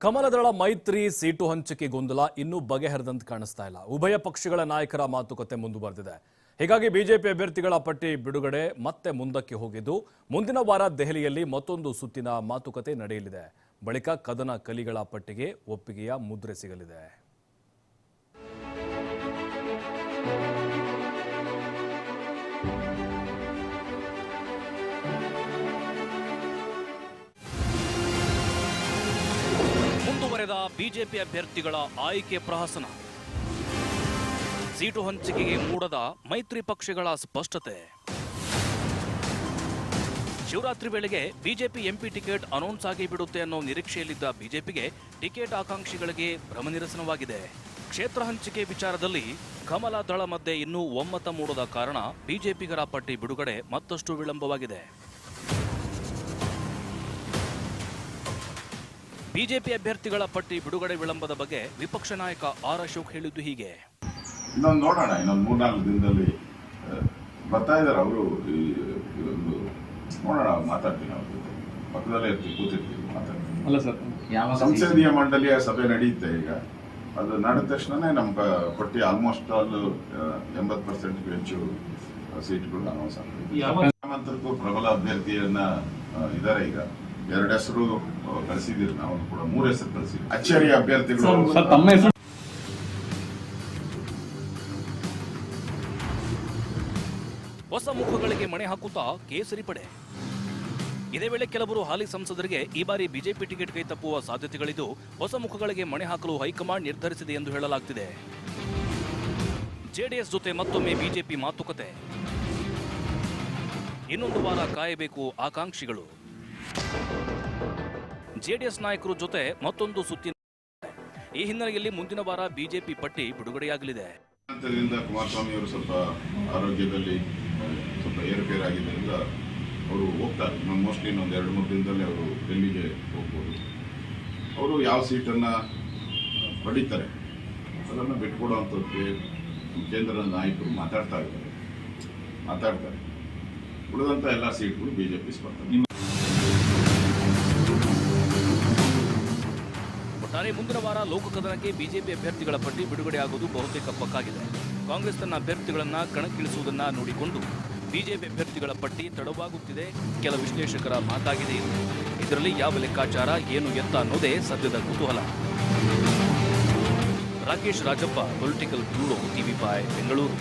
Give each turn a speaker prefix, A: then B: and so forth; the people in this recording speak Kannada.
A: ಕಮಲದಳ ಮೈತ್ರಿ ಸೀಟು ಹಂಚಿಕೆ ಗೊಂದಲ ಇನ್ನೂ ಬಗೆಹರಿದಂತೆ ಕಾಣಿಸ್ತಾ ಇಲ್ಲ. ಉಭಯ ಪಕ್ಷಗಳ ನಾಯಕರ ಮಾತುಕತೆ ಮುಂದುವರೆದಿದೆ. ಹೀಗಾಗಿ ಬಿಜೆಪಿ ಅಭ್ಯರ್ಥಿಗಳ ಪಟ್ಟಿ ಬಿಡುಗಡೆ ಮತ್ತೆ ಮುಂದಕ್ಕೆ ಹೋಗಿದ್ದು, ಮುಂದಿನ ವಾರ ದೆಹಲಿಯಲ್ಲಿ ಮತ್ತೊಂದು ಸುತ್ತಿನ ಮಾತುಕತೆ ನಡೆಯಲಿದೆ. ಬಳಿಕ ಕದನ ಕಲಿಗಳ ಪಟ್ಟಿಗೆ ಒಪ್ಪಿಗೆಯ ಮುದ್ರೆ ಸಿಗಲಿದೆ. ಮುಂದುವರೆದ ಬಿಜೆಪಿ ಅಭ್ಯರ್ಥಿಗಳ ಆಯ್ಕೆ ಪ್ರಹಸನ, ಸೀಟು ಹಂಚಿಕೆಗೆ ಮೂಡದ ಮೈತ್ರಿ ಪಕ್ಷಗಳ ಸ್ಪಷ್ಟತೆ. ಶಿವರಾತ್ರಿ ವೇಳೆಗೆ ಬಿಜೆಪಿ ಎಂಪಿ ಟಿಕೆಟ್ ಅನೌನ್ಸ್ ಆಗಿ ಬಿಡುತ್ತೆ ಅನ್ನೋ ನಿರೀಕ್ಷೆಯಲ್ಲಿದ್ದ ಬಿಜೆಪಿಗೆ ಟಿಕೆಟ್ ಆಕಾಂಕ್ಷಿಗಳಿಗೆ ಭ್ರಮನಿರಸನವಾಗಿದೆ. ಕ್ಷೇತ್ರ ಹಂಚಿಕೆ ವಿಚಾರದಲ್ಲಿ ಕಮಲ ದಳ ಮಧ್ಯೆ ಇನ್ನೂ ಒಮ್ಮತ ಮೂಡದ ಕಾರಣ ಬಿಜೆಪಿಗರ ಪಟ್ಟಿ ಬಿಡುಗಡೆ ಮತ್ತಷ್ಟು ವಿಳಂಬವಾಗಿದೆ. ಬಿಜೆಪಿ ಅಭ್ಯರ್ಥಿಗಳ ಪಟ್ಟಿ ಬಿಡುಗಡೆ ವಿಳಂಬದ ಬಗ್ಗೆ ವಿಪಕ್ಷ ನಾಯಕ ಆರ್ ಅಶೋಕ್ ಹೇಳಿದ್ದು ಹೀಗೆ.
B: ಇನ್ನೊಂದು ನೋಡೋಣ, ಇನ್ನೊಂದು 3-4 ದಿನದಲ್ಲಿ ಬರ್ತಾ ಇದ್ದಾರೆ ಅವರು. ನೋಡೋಣ, ಮಾತಾಡ್ತೀನಿ ಅವ್ರ ಜೊತೆ, ಪಕ್ಕದಲ್ಲೇ ಕೂತಿರ್ತೀವಿ, ಮಾತಾಡ್ತೀನಿ.
C: ಅಲ್ಲ ಸರ್,
B: ಸಂಸದೀಯ ಮಂಡಳಿಯ ಸಭೆ ನಡೆಯುತ್ತೆ ಈಗ. ಅದು ನಡೆದ ತಕ್ಷಣನೇ ನಮ್ಮ ಪಟ್ಟಿ ಆಲ್ಮೋಸ್ಟ್ ಆಲ್ 80% ಹೆಚ್ಚು ಸೀಟ್ಗಳು ಅನೌನ್ಸ್ ಆಗ್ತದೆ. ಮಂತ್ರಿಗೂ ಪ್ರಬಲ ಅಭ್ಯರ್ಥಿಯನ್ನ ಇದ್ದಾರೆ. ಈಗ 2 ಹೆಸರು ಕಳಿಸಿದ್ದೀರಿ, ನಾವು ಕೂಡ 3 ಹೆಸರು ಕಳಿಸಿದ್ವಿ. ಅಚ್ಚರಿಯ ಅಭ್ಯರ್ಥಿಗಳು.
A: ಹೊಸ ಮುಖಗಳಿಗೆ ಮಣೆ ಹಾಕುತ್ತಾ ಕೇಸರಿ ಪಡೆ. ಇದೇ ವೇಳೆ ಕೆಲವರು ಹಾಲಿ ಸಂಸದರಿಗೆ ಈ ಬಾರಿ ಬಿಜೆಪಿ ಟಿಕೆಟ್ ಕೈ ತಪ್ಪುವ ಸಾಧ್ಯತೆಗಳಿದ್ದು, ಹೊಸ ಮುಖಗಳಿಗೆ ಮಣೆ ಹಾಕಲು ಹೈಕಮಾಂಡ್ ನಿರ್ಧರಿಸಿದೆ ಎಂದು ಹೇಳಲಾಗುತ್ತಿದೆ. ಜೆಡಿಎಸ್ ಜೊತೆ ಮತ್ತೊಮ್ಮೆ ಬಿಜೆಪಿ ಮಾತುಕತೆ. ಇನ್ನೊಂದು ವಾರ ಕಾಯಬೇಕು ಆಕಾಂಕ್ಷಿಗಳು. ಜೆಡಿಎಸ್ ನಾಯಕರು ಜೊತೆ ಮತ್ತೊಂದು ಸುತ್ತಿನ. ಈ ಹಿನ್ನೆಲೆಯಲ್ಲಿ ಮುಂದಿನ ವಾರ ಬಿಜೆಪಿ ಪಟ್ಟಿ ಬಿಡುಗಡೆಯಾಗಲಿದೆ.
B: ಕುಮಾರಸ್ವಾಮಿ ಅವರು ಸ್ವಲ್ಪ ಆರೋಗ್ಯದಲ್ಲಿ ಸ್ವಲ್ಪ ಏರುಪೇರಾಗಿದ್ದರಿಂದ ಅವರು ಹೋಗ್ತಾರೆ. ಮೋಸ್ಟ್ಲಿ ಇನ್ನೊಂದು 2-3 ದಿನದಲ್ಲಿ ಅವರು ಡೆಲ್ಲಿಗೆ ಹೋಗ್ಬೋದು. ಅವರು ಯಾವ ಸೀಟನ್ನು ಪಡೀತಾರೆ ಅದನ್ನು ಬಿಟ್ಕೊಡುವಂಥದ್ದಕ್ಕೆ ಕೇಂದ್ರದ ನಾಯಕರು ಮಾತಾಡ್ತಾರೆ. ಉಳಿದಂಥ ಎಲ್ಲ ಸೀಟ್ಗಳು ಬಿಜೆಪಿ ಸ್ಪರ್ಧೆ.
A: ಒಟ್ಟಾರೆ ಮುಂದಿನ ವಾರ ಲೋಕಕದನಕ್ಕೆ ಬಿಜೆಪಿ ಅಭ್ಯರ್ಥಿಗಳ ಪಟ್ಟಿ ಬಿಡುಗಡೆಯಾಗುವುದು ಬಹುತೇಕ ಪಕ್ಕಾಗಿದೆ. ಕಾಂಗ್ರೆಸ್ ತನ್ನ ಅಭ್ಯರ್ಥಿಗಳನ್ನು ಕಣಕ್ಕಿಳಿಸುವುದನ್ನು ನೋಡಿಕೊಂಡು ಬಿಜೆಪಿ ಅಭ್ಯರ್ಥಿಗಳ ಪಟ್ಟಿ ತಡವಾಗುತ್ತಿದೆ. ಕೆಲ ವಿಶ್ಲೇಷಕರ ಮಾತಾಗಿದೆ. ಇದರಲ್ಲಿ ಯಾವ ಲೆಕ್ಕಾಚಾರ, ಏನು ಎತ್ತ ಅನ್ನೋದೇ ಸದ್ಯದ ಕುತೂಹಲ. Rakesh Rajappa, political bureau, TV5 Bengaluru.